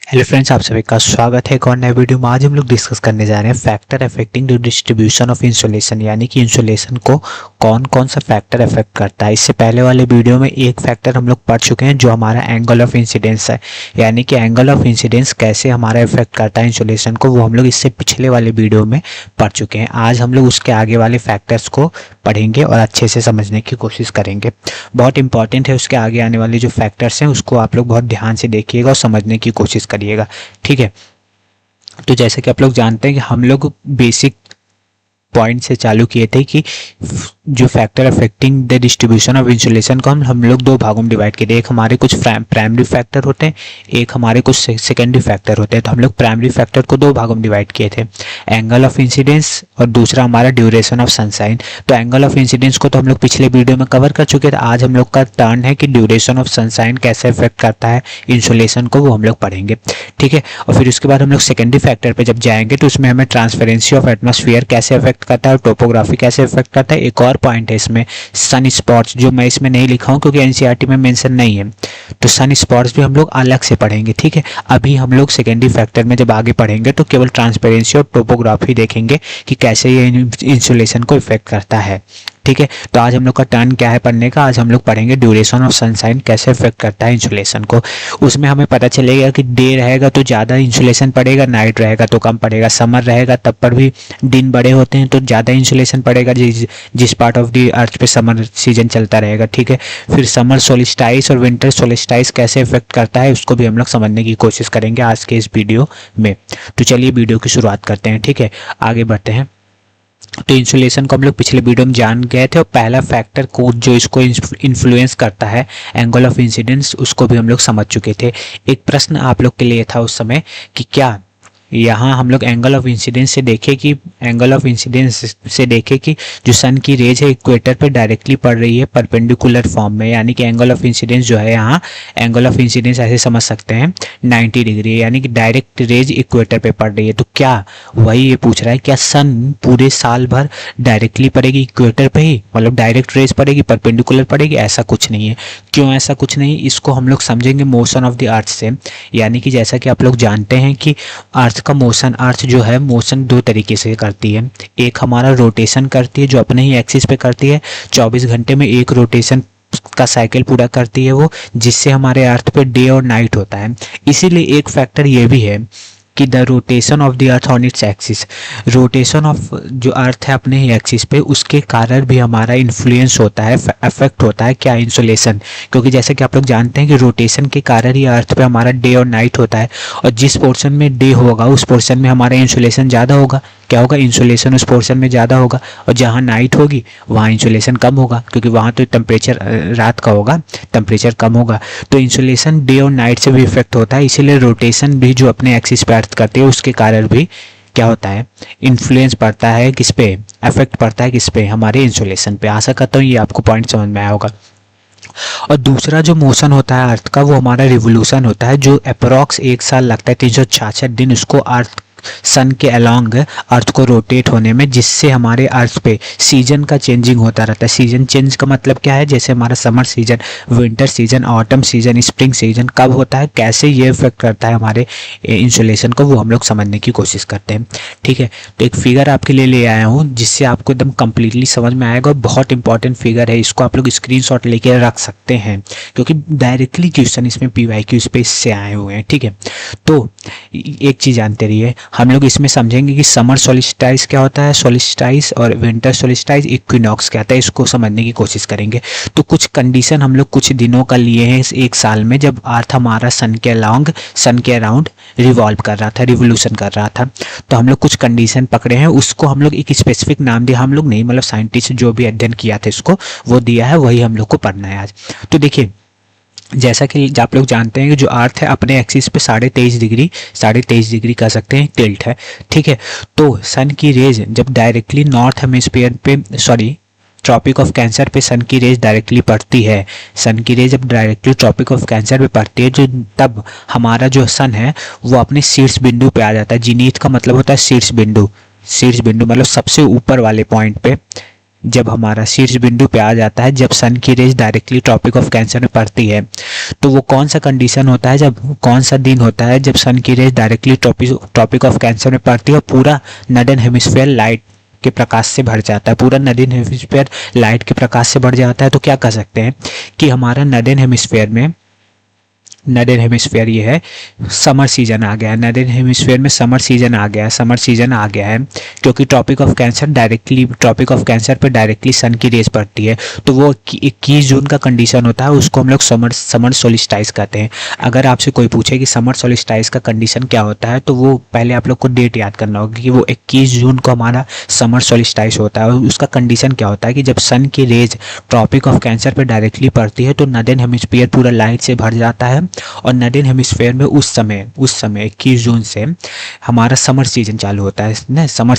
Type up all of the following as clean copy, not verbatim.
Hello friends, आप सभी का स्वागत है एक और नए वीडियो में। आज हम लोग डिस्कस करने जा रहे हैं factor affecting the distribution of insulation, यानी कि इंसुलेशन को कौन कौन सा फैक्टर अफेक्ट करता है। इससे पहले वाले वीडियो में एक फैक्टर हम लोग पढ़ चुके हैं जो हमारा एंगल ऑफ इंसिडेंस है, यानी कि एंगल ऑफ इंसिडेंस कैसे हमारा इफेक्ट करता है इंसुलेशन को, वो हम लोग इससे पिछले वाले वीडियो में पढ़ चुके हैं। आज हम लोग उसके आगे वाले फैक्टर्स को पढ़ेंगे और अच्छे से समझने की कोशिश करेंगे। बहुत इंपॉर्टेंट है, उसके आगे आने वाले जो फैक्टर्स हैं उसको आप लोग बहुत ध्यान से देखिएगा और समझने की कोशिश करिएगा, ठीक है। तो जैसे कि आप लोग जानते हैं कि हम लोग बेसिक पॉइंट से चालू किए थे कि जो factor affecting the distribution of insulation को हम लोग दो भागों में डिवाइड किए थे। एक हमारे कुछ प्राइमरी फैक्टर होते हैं, एक हमारे कुछ सेकेंडरी फैक्टर होते हैं। तो हम लोग प्राइमरी फैक्टर को दो भागों में डिवाइड किए थे, एंगल ऑफ इंसिडेंस और दूसरा हमारा ड्यूरेशन ऑफ सनशाइन। तो एंगल ऑफ इंसिडेंस को तो हम लोग पिछले वीडियो में कवर कर चुके थे। आज हम लोग का टर्न है कि ड्यूरेशन ऑफ सनशाइन कैसे इफेक्ट करता है इंसुलेशन को, वो हम लोग पढ़ेंगे, ठीक है। और फिर उसके बाद हम लोग सेकेंडरी फैक्टर पे जब जाएंगे तो उसमें हमें ट्रांसपेरेंसी ऑफ एटमॉस्फेयर कैसे इफेक्ट करता है, टोपोग्राफी कैसे इफेक्ट करता है। एक और पॉइंट है इसमें सन स्पॉट्स, जो मैं इसमें नहीं लिखा हूं क्योंकि एनसीईआरटी में मेंशन नहीं है, तो सन स्पॉट्स भी हम लोग अलग से पढ़ेंगे, ठीक है। अभी हम लोग सेकेंडरी फैक्टर में जब आगे पढ़ेंगे तो केवल ट्रांसपेरेंसी और टोपोग्राफी देखेंगे कि कैसे ये इंसुलेशन को इफेक्ट करता है, ठीक है। तो आज हम लोग का टर्न क्या है पढ़ने का, आज हम लोग पढ़ेंगे ड्यूरेशन ऑफ सनशाइन कैसे इफेक्ट करता है इंसुलेशन को। उसमें हमें पता चलेगा कि डे रहेगा तो ज़्यादा इंसुलेशन पड़ेगा, नाइट रहेगा तो कम पड़ेगा। समर रहेगा तब पर भी दिन बड़े होते हैं तो ज़्यादा इंसुलेशन पड़ेगा जिस पार्ट ऑफ द अर्थ पे समर सीजन चलता रहेगा, ठीक है। फिर समर सोलिस्टाइस और विंटर सोलिस्टाइस कैसे इफेक्ट करता है उसको भी हम लोग समझने की कोशिश करेंगे आज के इस वीडियो में। तो चलिए वीडियो की शुरुआत करते हैं, ठीक है, आगे बढ़ते हैं। तो इंसुलेशन को हम लोग पिछले वीडियो में जान गए थे और पहला फैक्टर को जो इसको इन्फ्लुएंस करता है एंगल ऑफ इंसिडेंस, उसको भी हम लोग समझ चुके थे। एक प्रश्न आप लोग के लिए था उस समय कि क्या यहाँ हम लोग एंगल ऑफ इंसिडेंस से देखे कि जो सन की रेज है इक्वेटर पे डायरेक्टली पड़ रही है परपेंडिकुलर फॉर्म में, यानी कि एंगल ऑफ इंसिडेंस जो है यहाँ एंगल ऑफ इंसिडेंस ऐसे समझ सकते हैं 90 डिग्री, यानी कि डायरेक्ट रेज इक्वेटर पे पड़ रही है। तो क्या वही ये पूछ रहा है, क्या सन पूरे साल भर डायरेक्टली पड़ेगी इक्वेटर पे ही, मतलब डायरेक्ट रेज पड़ेगी, परपेंडिकुलर पड़ेगी? ऐसा कुछ नहीं है। क्यों ऐसा कुछ नहीं, इसको हम लोग समझेंगे मोशन ऑफ द अर्थ से। यानी कि जैसा कि आप लोग जानते हैं कि अर्थ का मोशन, अर्थ जो है मोशन दो तरीके से करती है। एक हमारा रोटेशन करती है जो अपने ही एक्सिस पे करती है, 24 घंटे में एक रोटेशन का साइकिल पूरा करती है वो, जिससे हमारे अर्थ पे डे और नाइट होता है। इसीलिए एक फैक्टर ये भी है कि the rotation of the earth on its axis, rotation of जो अर्थ है अपने ही एक्सिस पे, उसके कारण भी हमारा इन्फ्लुएंस होता है, अफेक्ट होता है क्या, इंसुलेशन। क्योंकि जैसे कि आप लोग जानते हैं कि रोटेशन के कारण ही अर्थ पे हमारा डे और नाइट होता है, और जिस पोर्शन में डे होगा उस पोर्शन में हमारा इंसुलेशन ज़्यादा होगा। क्या होगा, इंसुलेशन उस पोर्शन में ज़्यादा होगा, और जहाँ नाइट होगी वहाँ इंसुलेशन कम होगा, क्योंकि वहाँ तो टेम्परेचर रात का होगा, टेम्परेचर कम होगा। तो इंसुलेशन डे और नाइट से भी इफेक्ट होता है। इसीलिए रोटेशन भी जो अपने एक्सिस पे अर्थ करती है उसके कारण भी क्या होता है, इन्फ्लुएंस पड़ता है किस पे, अफेक्ट पड़ता है किस पे, हमारे इंसुलेशन पे। आशा करता हूँ ये आपको पॉइंट समझ में आया होगा। और दूसरा जो मोशन होता है अर्थ का, वो हमारा रिवोल्यूशन होता है, जो अप्रॉक्स 1 साल लगता है, 366 दिन उसको अर्थ सन के अलोंग अर्थ को रोटेट होने में, जिससे हमारे अर्थ पे सीजन का चेंजिंग होता रहता है। सीजन चेंज का मतलब क्या है, जैसे हमारा summer season, winter season, autumn season, spring season कब होता है, कैसे ये इफेक्ट करता है हमारे इंसुलेशन को, वो हम लोग समझने की कोशिश करते हैं, ठीक है। तो एक फिगर आपके लिए ले आया हूँ जिससे आपको एकदम कंप्लीटली समझ में आएगा। बहुत इंपॉर्टेंट फिगर है, इसको आप लोग स्क्रीनशॉट लेके रख सकते हैं क्योंकि डायरेक्टली क्वेश्चन इसमें PYQ स्पेस से आए हुए हैं, ठीक है। तो एक चीज़ जानते रहिए, हम लोग इसमें समझेंगे कि समर सोलिस्टाइस क्या होता है, सोलिस्टाइस, और विंटर सोलिस्टाइस, इक्विनॉक्स क्या होता है, इसको समझने की कोशिश करेंगे। तो कुछ कंडीशन हम लोग कुछ दिनों का लिए हैं इस 1 साल में, जब अर्थ हमारा सन के अराउंड रिवॉल्व कर रहा था, रिवोल्यूशन कर रहा था। तो हम लोग कुछ कंडीशन पकड़े हैं, उसको हम लोग एक स्पेसिफिक नाम दिया, हम लोग नहीं, मतलब साइंटिस्ट जो भी अध्ययन किया था इसको वो दिया है, वही हम लोग को पढ़ना है आज। तो देखिए, जैसा कि आप लोग जानते हैं कि जो अर्थ है अपने एक्सिस पे 23.5 डिग्री कह सकते हैं टिल्ट है, ठीक है। तो सन की रेज जब डायरेक्टली नॉर्थ हेमिस्फीयर पे, ट्रॉपिक ऑफ कैंसर पे सन की रेज डायरेक्टली पड़ती है, सन की रेज जब डायरेक्टली ट्रॉपिक ऑफ कैंसर पे पड़ती है, जो तब हमारा जो सन है वो अपने शीर्ष बिंदु पे आ जाता है। जीनीथ का मतलब होता है शीर्ष बिंदु, शीर्ष बिंदु मतलब सबसे ऊपर वाले पॉइंट पे जब हमारा शीर्ष बिंदु पे आ जाता है, जब सन की rays directly Tropic of Cancer में पड़ती है, तो वो कौन सा कंडीशन होता है, जब कौन सा दिन होता है जब सन की rays directly Tropic of Cancer में पड़ती है और पूरा नॉर्दर्न हेमिस्फीयर लाइट के प्रकाश से भर जाता है, पूरा नॉर्दर्न हेमिस्फीयर लाइट के प्रकाश से भर जाता है। तो क्या कह सकते हैं कि हमारा नॉर्दर्न हेमिस्फीयर ये है, समर सीजन आ गया है, नॉर्दर्न हेमिस्फीयर में समर सीजन आ गया है, क्योंकि ट्रॉपिक ऑफ कैंसर पे डायरेक्टली सन की रेज पड़ती है। तो वो 21 जून का कंडीशन होता है, उसको हम लोग समर सोलिस्टाइस कहते हैं। अगर आपसे कोई पूछे कि समर सोलिस्टाइस का कंडीशन क्या होता है, तो वो पहले आप लोग को डेट याद करना होगा कि वो 21 जून को हमारा समर सोलिस्टाइस होता है। और उसका कंडीशन क्या होता है कि जब सन की रेज ट्रॉपिक ऑफ कैंसर पे डायरेक्टली पड़ती है तो नॉर्दर्न हेमिस्फीयर पूरा लाइट से भर जाता है, और नॉर्दर्न हेमिस्फीयर में उस समय 21 जून से हमारा समर सीजन चालू होता है ना। समर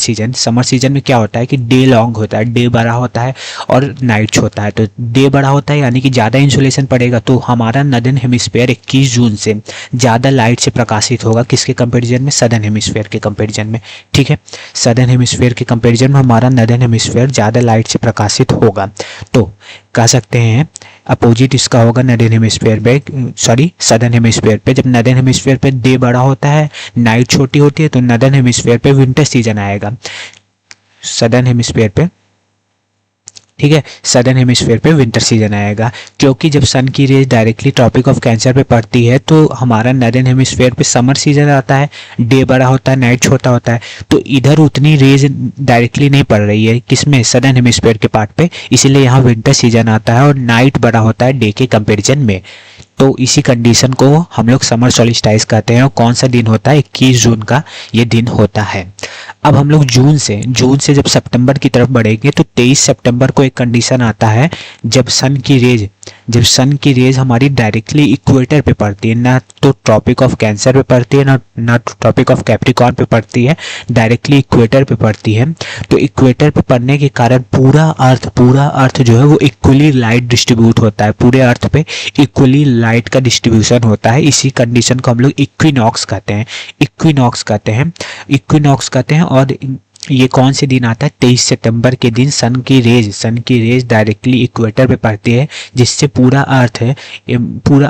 सीजन में क्या होता है कि डे लॉन्ग होता है, डे बड़ा होता है और नाइट छोटा है। तो डे बड़ा होता है यानी कि ज़्यादा इंसुलेशन पड़ेगा, तो हमारा नॉर्दर्न हेमिस्फीयर 21 जून से ज़्यादा लाइट से प्रकाशित होगा। किसके कंपेरिजन में? सदर्न हेमिस्फीयर के कंपेरिजन में। ठीक है, सदर्न हेमिस्फीयर के कंपेरिजन में हमारा नॉर्दर्न हेमिस्फीयर ज़्यादा लाइट से प्रकाशित होगा। तो कह सकते हैं अपोजिट इसका होगा नॉर्दर्न हेमिस्फीयर पे, सदर्न हेमिस्फीयर पे। जब नॉर्दर्न हेमिस्फीयर पे डे बड़ा होता है, नाइट छोटी होती है, तो नॉर्दर्न हेमिस्फीयर पे विंटर सीजन आएगा सदर्न हेमिस्फीयर पे। ठीक है, सदर्न हेमिस्फीयर पे विंटर सीजन आएगा, क्योंकि जब सन की rays directly Tropic of Cancer पे पड़ती है तो हमारा नॉर्दर्न हेमिस्फीयर पे समर सीजन आता है, डे बड़ा होता है, नाइट छोटा होता है। तो इधर उतनी रेज डायरेक्टली नहीं पड़ रही है, किसमें? सदर्न हेमिस्फीयर के पार्ट पे, इसीलिए यहाँ विंटर सीजन आता है और नाइट बड़ा होता है डे के कंपेरिजन में। तो इसी कंडीशन को हम लोग समर सोलिस्टाइस कहते हैं। और कौन सा दिन होता है? 21 जून का ये दिन होता है। अब हम लोग जून से जब सितंबर की तरफ बढ़ेंगे तो 23 सितंबर को एक कंडीशन आता है जब सन की रेज हमारी डायरेक्टली इक्वेटर पे पड़ती है, ना तो ट्रॉपिक ऑफ कैंसर पे पड़ती है, ना ट्रॉपिक ऑफ कैप्रिकॉर्न पे पड़ती है, डायरेक्टली इक्वेटर पे पड़ती है। तो इक्वेटर पे पड़ने के कारण पूरा अर्थ जो है वो इक्वली लाइट डिस्ट्रीब्यूट होता है, पूरे अर्थ पे इक्वली लाइट का डिस्ट्रीब्यूशन होता है। इसी कंडीशन को हम लोग इक्विनॉक्स कहते हैं। और ये कौन से दिन आता है? 23 सितंबर के दिन सन की रेज डायरेक्टली इक्वेटर पे पड़ती है, जिससे पूरा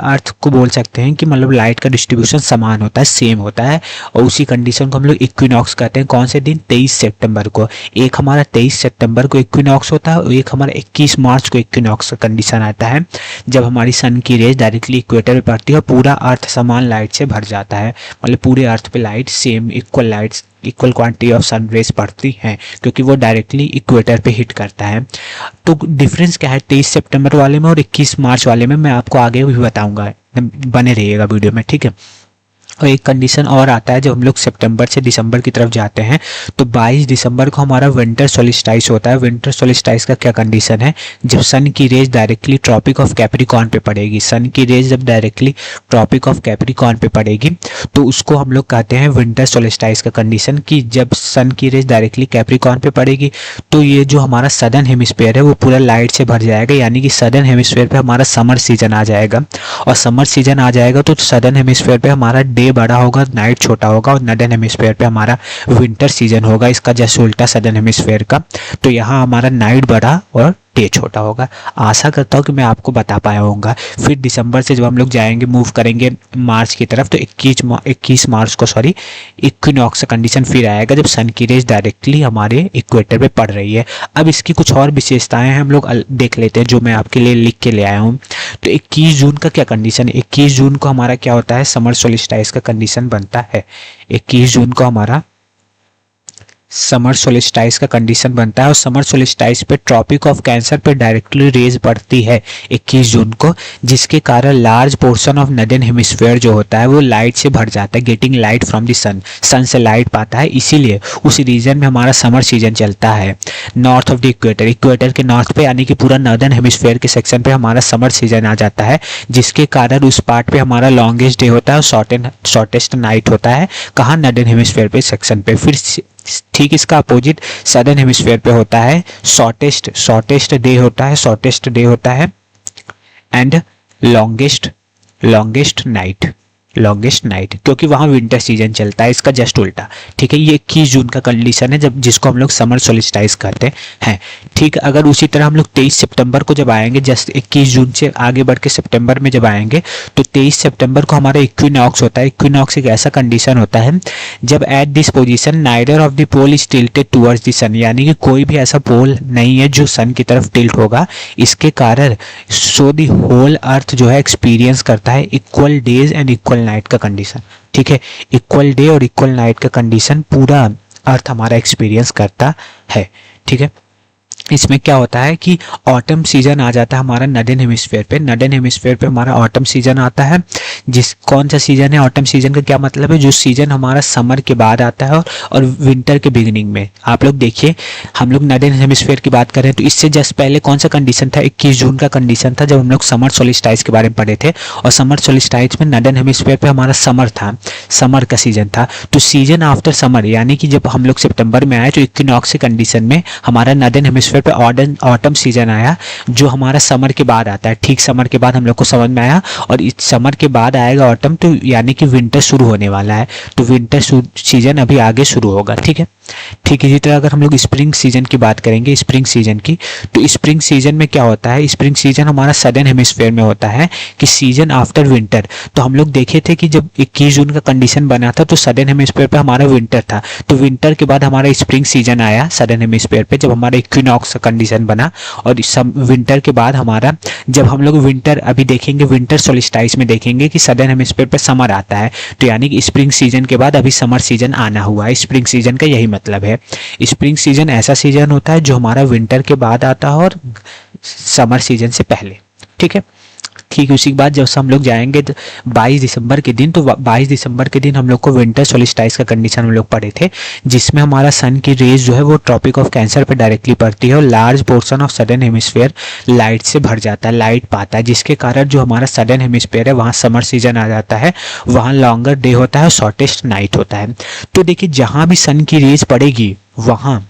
अर्थ को बोल सकते हैं कि मतलब लाइट का डिस्ट्रीब्यूशन समान होता है, सेम होता है। और उसी कंडीशन को हम लोग इक्विनॉक्स कहते हैं। कौन से दिन? 23 सितंबर को। एक हमारा 23 सितंबर को इक्विनॉक्स होता है और एक हमारा 21 मार्च को इक्विनॉक्स का कंडीशन आता है, जब हमारी सन की रेज डायरेक्टली इक्वेटर पे पड़ती है और पूरा अर्थ समान लाइट से भर जाता है। मतलब पूरे अर्थ पे light same equal quantity of sun rays पड़ती हैं, क्योंकि वो डायरेक्टली इक्वेटर पे हिट करता है। तो डिफरेंस क्या है 23 सितंबर वाले में और 21 मार्च वाले में, मैं आपको आगे भी बताऊंगा, बने रहिएगा वीडियो में। ठीक है, और एक कंडीशन और आता है जब हम लोग सितंबर से दिसंबर की तरफ जाते हैं तो 22 दिसंबर को हमारा विंटर सोलिस्टाइस होता है। विंटर सोलिस्टाइस का क्या कंडीशन है? जब सन की rays directly Tropic of Capricorn पे पड़ेगी, सन की रेज जब डायरेक्टली ट्रॉपिक ऑफ कैप्रिकॉर्न पे पड़ेगी तो उसको हम लोग कहते हैं विंटर सोलिस्टाइस का कंडीशन, कि जब सन की रेज डायरेक्टली कैप्रिकॉर्न पे पड़ेगी तो ये जो हमारा सदर्न हेमिस्फीयर है वो पूरा लाइट से भर जाएगा, यानी कि सदर्न हेमिस्फीयर पे हमारा समर सीजन आ जाएगा। और समर सीजन आ जाएगा तो सदर्न हेमिस्फीयर पे हमारा डे बड़ा होगा, नाइट छोटा होगा, और नॉर्दर्न हेमिस्फीयर पे हमारा विंटर सीजन होगा, इसका जैसे उल्टा सदर्न हेमिस्फीयर का। तो यहाँ हमारा नाइट बड़ा और डे छोटा होगा। आशा करता हूँ कि मैं आपको बता पाया होऊंगा। फिर दिसंबर से जब हम लोग जाएंगे, मूव करेंगे मार्च की तरफ, तो 21 मार्च को इक्विनॉक्स कंडीशन फिर आएगा जब सन की रेज डायरेक्टली हमारे इक्वेटर पे पड़ रही है। अब इसकी कुछ और विशेषताएं हैं, हम लोग देख लेते हैं, जो मैं आपके लिए लिख के ले आया हूँ। तो 21 जून का क्या कंडीशन है? 21 जून को हमारा क्या होता है? समर सोलिस्टाइस का कंडीशन बनता है। 21 जून को हमारा समर सोलिस्टाइस का कंडीशन बनता है, और समर सोलिस्टाइस पे ट्रॉपिक ऑफ कैंसर पे डायरेक्टली रेज पड़ती है 21 जून को, जिसके कारण large portion of northern hemisphere जो होता है वो लाइट से भर जाता है, गेटिंग लाइट फ्रॉम द सन से लाइट पाता है। इसीलिए उस रीजन में हमारा समर सीजन चलता है। नॉर्थ ऑफ द इक्वेटर के नॉर्थ पे, यानी कि पूरा नॉर्दर्न हेमिस्फीयर के सेक्शन पे हमारा समर सीजन आ जाता है, जिसके कारण उस पार्ट पे हमारा लॉन्गेस्ट डे होता है और शॉर्टेस्ट नाइट होता है। कहाँ? नॉर्दर्न हेमिस्फीयर पे सेक्शन पे। फिर ठीक इसका अपोजिट सदर्न हेमिस्फीयर पे होता है, शॉर्टेस्ट डे होता है and longest night. Longest night, क्योंकि वहाँ विंटर सीजन चलता है, इसका जस्ट उल्टा। ठीक है, ये 21 जून का कंडीशन है जब जिसको हम लोग समर सोलिस्टाइज करते हैं। ठीक, अगर उसी तरह हम लोग 23 सितंबर को जब आएंगे, जस्ट 21 जून से आगे बढ़ के सितंबर में जब आएंगे, तो 23 सितंबर को हमारा इक्विनॉक्स होता है। इक्विनॉक्स एक ऐसा कंडीशन होता है जब at this position neither of the pole is tilted towards the sun, यानी कि कोई भी ऐसा पोल नहीं है जो सन की तरफ टिल्ट होगा। इसके कारण सो द होल अर्थ जो है एक्सपीरियंस करता है equal days and equal night का कंडीशन। ठीक है, इक्वल डे और इक्वल नाइट का कंडीशन पूरा अर्थ हमारा एक्सपीरियंस करता है। ठीक है, इसमें क्या होता है कि ऑटम सीजन आ जाता है हमारा नॉर्दर्न हेमिस्फीयर पे। नॉर्दर्न हेमिस्फीयर पे हमारा ऑटम सीजन आता है। कौन सा सीजन है ऑटम सीजन का, क्या मतलब है, जो सीजन हमारा समर के बाद आता है और विंटर के बिगिनिंग में। आप लोग देखिए, हम लोग नॉर्दर्न हेमिस्फीयर की बात करें तो इससे जस्ट पहले कौन सा कंडीशन था, 21 जून का कंडीशन था जब हम लोग समर सोलिस्टाइज के बारे में पढ़े थे। और समर सोलिस्टाइज में नॉर्दर्न हेमिस्फीयर पे हमारा समर था, समर का सीजन था। तो सीजन आफ्टर समर, यानी कि जब हम लोग सितंबर में आए तो इक्विनॉक्स कंडीशन में हमारा नॉर्दर्न हेमिस्फीयर पे ऑटम सीजन आया, जो हमारा समर के बाद आता है। ठीक, समर के बाद हम लोग को समझ में आया, और इस समर के बाद आएगा ऑटम, तो यानी कि विंटर शुरू होने वाला है। तो विंटर सीजन अभी आगे शुरू होगा। ठीक है, ठीक इसी तरह अगर हम लोग स्प्रिंग सीजन की बात करेंगे, स्प्रिंग सीजन की, तो स्प्रिंग सीजन में क्या होता है, स्प्रिंग सीजन हमारा सदर्न हेमिस्फीयर में होता है कि सीजन आफ्टर विंटर। तो हम लोग देखे थे कि जब 21 जून का कंडीशन बना था तो सदर्न हेमिस्फीयर पे हमारा विंटर था, तो विंटर के बाद हमारा स्प्रिंग सीजन आया सदर्न हेमिस्फीयर पे जब हमारा इक्विनॉक्स का कंडीशन बना। और विंटर के बाद हमारा, जब हम लोग विंटर अभी देखेंगे, विंटर सोलिस्टाइज में देखेंगे कि सदर्न हेमिस्फीयर पे समर आता है, तो यानी कि स्प्रिंग सीजन के बाद अभी समर सीजन आना हुआ है। स्प्रिंग सीजन का यही मतलब है। स्प्रिंग सीजन ऐसा सीजन होता है जो हमारा विंटर के बाद आता है और समर सीजन से पहले। ठीक है, ठीक उसी के बाद जब हम लोग जाएंगे 22 दिसंबर के दिन, तो 22 दिसंबर के दिन हम लोग को विंटर सोलिस्टाइज का कंडीशन हम लोग पढ़े थे, जिसमें हमारा सन की रेज जो है वो ट्रॉपिक ऑफ कैंसर पे डायरेक्टली पड़ती है और large portion of southern hemisphere light से भर जाता है, लाइट पाता है, जिसके कारण जो हमारा सदर्न हेमिस्फीयर है वहाँ समर सीजन आ जाता है, वहाँ लॉन्गर डे होता है, शॉर्टेस्ट नाइट होता है। तो देखिए, जहाँ भी सन की रेज पड़ेगी वहाँ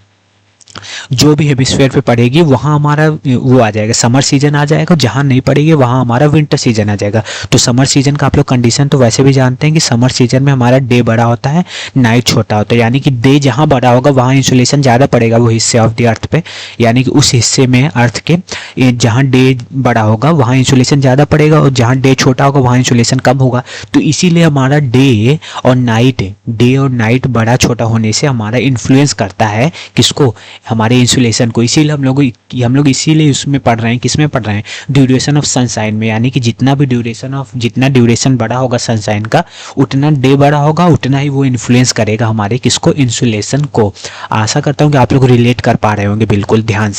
जो भी हेमिस्फीयर पे पड़ेगी वहाँ हमारा वो आ जाएगा, समर सीजन आ जाएगा। जहाँ नहीं पड़ेगी वहाँ हमारा विंटर सीजन आ जाएगा। तो समर सीजन का आप लोग कंडीशन तो वैसे भी जानते हैं कि समर सीजन में हमारा डे बड़ा होता है, नाइट छोटा होता है, यानी कि डे जहाँ बड़ा होगा वहाँ इंसुलेशन ज़्यादा पड़ेगा वो हिस्से ऑफ द अर्थ पे, यानी कि उस हिस्से में अर्थ के जहाँ डे बड़ा होगा वहाँ इंसुलेशन ज़्यादा पड़ेगा और जहाँ डे छोटा होगा वहाँ इंसुलेशन कम होगा। तो इसीलिए हमारा डे और नाइट बड़ा छोटा होने से हमारा इन्फ्लुएंस करता है किसको, हमारे इंसुलेशन को। इसीलिए हम लोग इसीलिए उसमें पढ़ रहे हैं, किसमें पढ़ रहे हैं, ड्यूरेशन ऑफ सनशाइन में, यानी कि जितना ड्यूरेशन बड़ा होगा सनशाइन का, उतना डे बड़ा होगा, उतना ही वो इन्फ्लुएंस करेगा हमारे किसको, इंसुलेशन को। आशा करता हूँ कि आप लोग रिलेट कर पा रहे होंगे, बिल्कुल ध्यान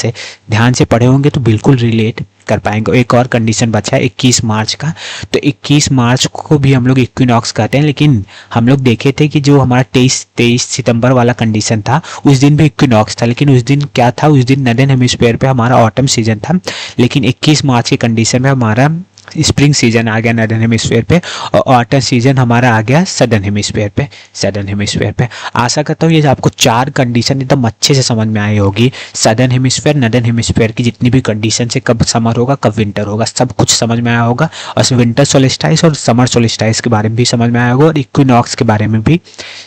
से पढ़े होंगे तो बिल्कुल रिलेट कर पाएंगे। एक और कंडीशन बचा है 21 मार्च का, तो 21 मार्च को भी हम लोग इक्विनॉक्स कहते हैं, लेकिन हम लोग देखे थे कि जो हमारा 23 सितंबर वाला कंडीशन था उस दिन भी इक्विनॉक्स था, लेकिन उस दिन क्या था, उस दिन नॉर्दर्न हेमिस्फीयर पे हमारा ऑटम सीजन था, लेकिन 21 मार्च के कंडीशन में हमारा स्प्रिंग सीजन आ गया नॉर्दर्न हेमिस्फीयर पे और ऑटम सीजन हमारा आ गया सदर्न हेमिस्फीयर पे। आशा करता हूँ ये आपको 4 कंडीशन एकदम अच्छे से समझ में आई होगी। सदर्न हेमिस्फीयर, नॉर्दर्न हेमिस्फीयर की जितनी भी कंडीशन से, कब समर होगा कब विंटर होगा, सब कुछ समझ में आया होगा। और विंटर सोलिस्टाइज और समर सोलिस्टाइज के बारे में भी समझ में आया होगा और इक्विनॉक्स के बारे में भी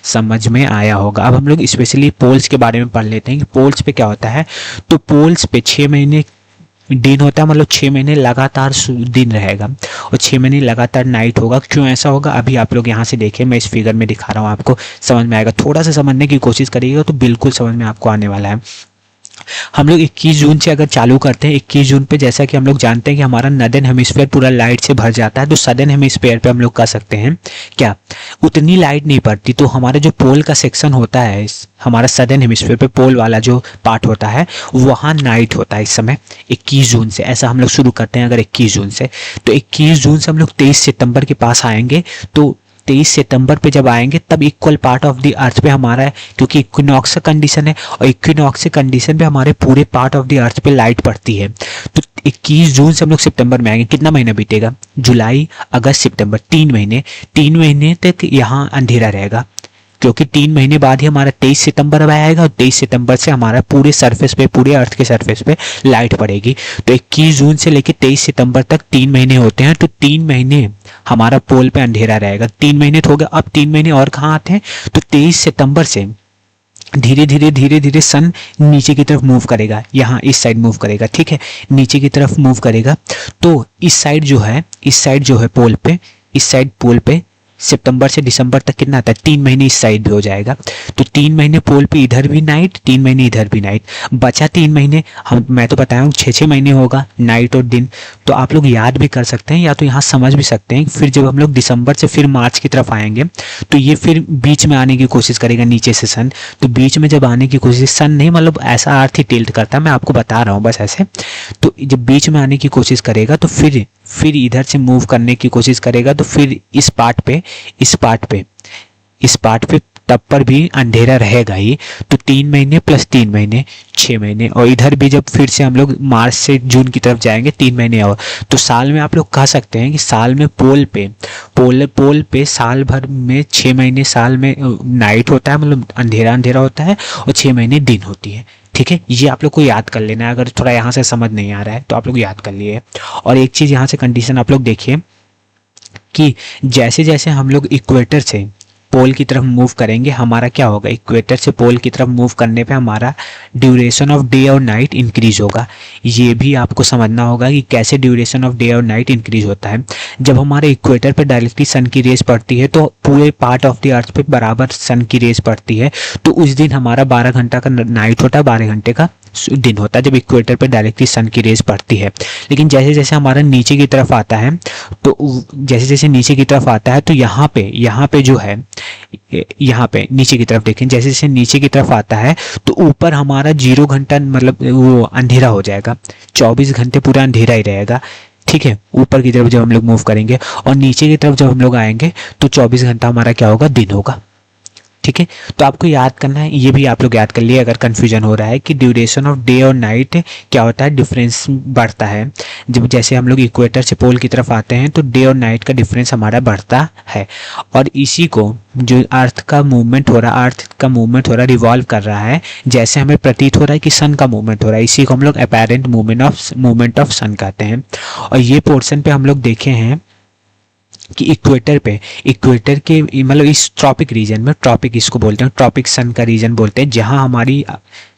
समझ में आया होगा। अब हम लोग स्पेशली पोल्स के बारे में पढ़ लेते हैं कि पोल्स पे क्या होता है। तो पोल्स पे 6 महीने दिन होता है, मतलब 6 महीने लगातार दिन रहेगा और 6 महीने लगातार नाइट होगा। क्यों ऐसा होगा, अभी आप लोग यहाँ से देखें, मैं इस फिगर में दिखा रहा हूँ, आपको समझ में आएगा। थोड़ा सा समझने की कोशिश करिएगा तो बिल्कुल समझ में आपको आने वाला है। हम लोग 21 जून से अगर चालू करते हैं, 21 जून पे जैसा कि हम लोग जानते हैं कि हमारा नॉर्दर्न हेमिस्फीयर पूरा लाइट से भर जाता है, तो सदर्न हेमिस्फीयर पे हम लोग कह सकते हैं क्या, उतनी लाइट नहीं पड़ती। तो हमारा जो पोल का सेक्शन होता है, हमारा सदर्न हेमिस्फीयर पे पोल वाला जो पार्ट होता है वहाँ नाइट होता है इस समय 21 जून से। ऐसा हम लोग शुरू करते हैं अगर 21 जून से, तो 21 जून से हम लोग 23 सितंबर के पास आएंगे। तो 23 सितंबर पे जब आएंगे तब equal part of the earth पे हमारा है, क्योंकि इक्विनॉक्स का कंडीशन है और इक्विनॉक्स के कंडीशन पे हमारे पूरे पार्ट ऑफ द अर्थ पे लाइट पड़ती है। तो 21 जून से हम लोग सितंबर में आएंगे, कितना महीना बीतेगा, जुलाई अगस्त सितंबर, 3 महीने तक यहाँ अंधेरा रहेगा। क्योंकि 3 महीने बाद ही हमारा 23 सितंबर आएगा और 23 सितंबर से हमारा पूरे सरफेस पे, पूरे अर्थ के सरफेस पे लाइट पड़ेगी। तो 21 जून से लेकर 23 सितंबर तक 3 महीने होते हैं। तो 3 महीने हमारा पोल पे अंधेरा रहेगा। 3 महीने तो हो गया, अब 3 महीने और कहाँ आते हैं, तो 23 सितंबर से धीरे धीरे सन नीचे की तरफ मूव करेगा, यहाँ इस साइड मूव करेगा, ठीक है, नीचे की तरफ मूव करेगा। तो इस साइड जो है पोल पे, इस साइड पोल पे सितंबर से दिसंबर तक कितना आता है, 3 महीने इस साइड भी हो जाएगा। तो 3 महीने पोल पे इधर भी नाइट, 3 महीने इधर भी नाइट, बचा 3 महीने। मैं तो बताया हूँ 6 महीने होगा नाइट और दिन। तो आप लोग याद भी कर सकते हैं या तो यहाँ समझ भी सकते हैं। फिर जब हम लोग दिसंबर से फिर मार्च की तरफ आएंगे तो ये फिर बीच में आने की कोशिश करेगा नीचे से सन। तो बीच में जब आने की कोशिश, सन नहीं मतलब ऐसा अर्थ ही टिल्ट करता है, मैं आपको बता रहा हूँ बस ऐसे। तो जब बीच में आने की कोशिश करेगा तो फिर इधर से मूव करने की कोशिश करेगा। तो फिर इस पार्ट पे तब पर भी अंधेरा रहेगा ही। तो 3 महीने प्लस 3 महीने 6 महीने, और इधर भी जब फिर से हम लोग मार्च से जून की तरफ जाएंगे 3 महीने और। तो साल में आप लोग कह सकते हैं कि साल में पोल पे साल भर में 6 महीने साल में नाइट होता है, मतलब अंधेरा होता है, और 6 महीने दिन होती है, ठीक है। ये आप लोग को याद कर लेना है। अगर थोड़ा यहाँ से समझ नहीं आ रहा है तो आप लोग याद कर लिए। और एक चीज़ यहाँ से कंडीशन आप लोग देखिए कि जैसे जैसे हम लोग इक्वेटर से पोल की तरफ मूव करेंगे, हमारा क्या होगा, इक्वेटर से पोल की तरफ मूव करने पे हमारा ड्यूरेशन ऑफ डे और नाइट इंक्रीज होगा। ये भी आपको समझना होगा कि कैसे ड्यूरेशन ऑफ डे और नाइट इंक्रीज होता है। जब हमारे इक्वेटर पे डायरेक्टली सन की रेस पड़ती है तो पूरे पार्ट ऑफ द अर्थ पे बराबर सन की रेस पड़ती है। तो उस दिन हमारा 12 घंटा का नाइट होता है, 12 घंटे का दिन होता है जब इक्वेटर पे डायरेक्टली सन की रेस पड़ती है। लेकिन जैसे जैसे हमारा नीचे की तरफ आता है तो यहाँ पे जो है, यहाँ पे नीचे की तरफ देखें, जैसे जैसे नीचे की तरफ आता है तो ऊपर हमारा 0 घंटा मतलब वो अंधेरा हो जाएगा, 24 घंटे पूरा अंधेरा ही रहेगा, ठीक है। ऊपर की तरफ जब हम लोग मूव करेंगे और नीचे की तरफ जब हम लोग आएंगे तो 24 घंटा हमारा क्या होगा, दिन होगा, ठीक है। तो आपको याद करना है, ये भी आप लोग याद कर लिए अगर कंफ्यूजन हो रहा है कि ड्यूरेशन ऑफ डे और नाइट क्या होता है, डिफरेंस बढ़ता है। जब जैसे हम लोग इक्वेटर से पोल की तरफ आते हैं तो डे और नाइट का डिफरेंस हमारा बढ़ता है। और इसी को जो अर्थ का मूवमेंट हो रहा रिवॉल्व कर रहा है, जैसे हमें प्रतीत हो रहा है कि सन का मूवमेंट हो रहा है, इसी को हम लोग अपैरेंट मूवमेंट ऑफ सन कहते हैं। और ये पोर्शन पे हम लोग देखे हैं कि इक्वेटर के मतलब इस ट्रॉपिक रीजन में, ट्रॉपिक इसको बोलते हैं, ट्रॉपिक सन का रीजन बोलते हैं, जहां हमारी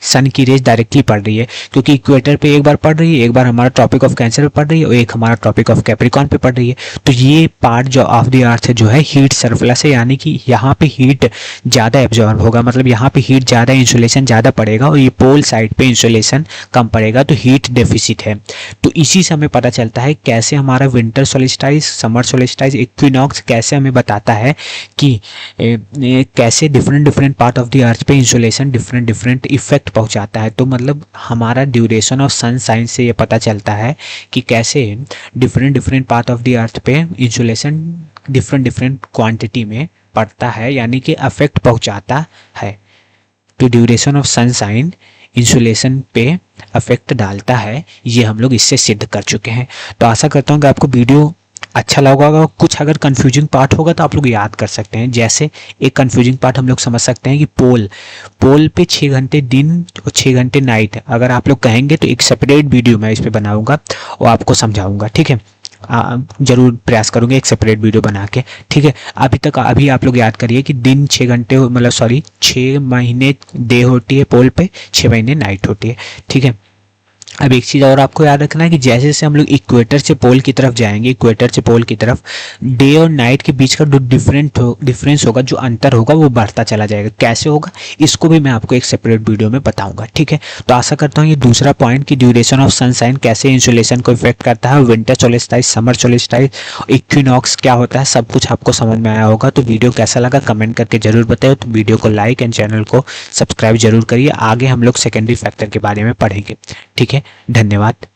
सन की रेस डायरेक्टली पड़ रही है। क्योंकि इक्वेटर पे एक बार पड़ रही है, एक बार हमारा ट्रॉपिक ऑफ कैंसर पे पड़ रही है और एक हमारा ट्रॉपिक ऑफ कैप्रिकॉर्न पे पड़ रही है। तो ये पार्ट जो ऑफ द अर्थ जो है हीट सरप्लस है, यानी कि यहाँ पे हीट ज़्यादा एब्जॉर्ब होगा, मतलब यहाँ पे हीट ज़्यादा, इंसुलेशन ज़्यादा पड़ेगा, और ये पोल साइड पे इंसुलेशन कम पड़ेगा, तो हीट डेफिसिट है। तो इसी से हमें पता चलता है कैसे हमारा विंटर सोलिस्टाइज, समर सोलिस्टाइज, इक्विनॉक्स कैसे हमें बताता है कि कैसे different part of the earth पे इंसुलेशन डिफरेंट इफेक्ट पहुंचाता है। तो मतलब हमारा ड्यूरेशन ऑफ सन साइन से ये पता चलता है कि कैसे different part of the earth पे इंसुलेशन डिफरेंट क्वांटिटी में पड़ता है, यानी कि अफेक्ट पहुंचाता है। तो duration of sunshine insulation पे अफेक्ट डालता है, ये हम लोग इससे सिद्ध कर चुके हैं। तो आशा करता हूँ कि आपको वीडियो अच्छा लगा होगा। कुछ अगर कंफ्यूजिंग पार्ट होगा तो आप लोग याद कर सकते हैं। जैसे एक कंफ्यूजिंग पार्ट हम लोग समझ सकते हैं कि पोल पे 6 घंटे दिन और 6 घंटे नाइट, अगर आप लोग कहेंगे तो एक सेपरेट वीडियो मैं इस पर बनाऊंगा और आपको समझाऊंगा, ठीक है। जरूर प्रयास करूंगा एक सेपरेट वीडियो बना के, ठीक है। अभी आप लोग याद करिए कि दिन 6 घंटे मतलब 6 महीने डे होती है पोल पे, 6 महीने नाइट होती है, ठीक है। अब एक चीज़ और आपको याद रखना है कि जैसे जैसे हम लोग इक्वेटर से पोल की तरफ जाएंगे, इक्वेटर से पोल की तरफ डे और नाइट के बीच का जो डिफरेंस होगा, जो अंतर होगा वो बढ़ता चला जाएगा। कैसे होगा इसको भी मैं आपको एक सेपरेट वीडियो में बताऊंगा, ठीक है। तो आशा करता हूँ ये दूसरा पॉइंट कि ड्यूरेशन ऑफ सनसाइन कैसे इंसुलेशन को इफेक्ट करता है, विंटर सोलिस्टाइज, समर सोलिस्टाइज, इक्विनॉक्स क्या होता है, सब कुछ आपको समझ में आया होगा। तो वीडियो कैसा लगा कमेंट करके जरूर बताओ। तो वीडियो को लाइक एंड चैनल को सब्सक्राइब जरूर करिए। आगे हम लोग सेकेंडरी फैक्टर के बारे में पढ़ेंगे, ठीक है। धन्यवाद।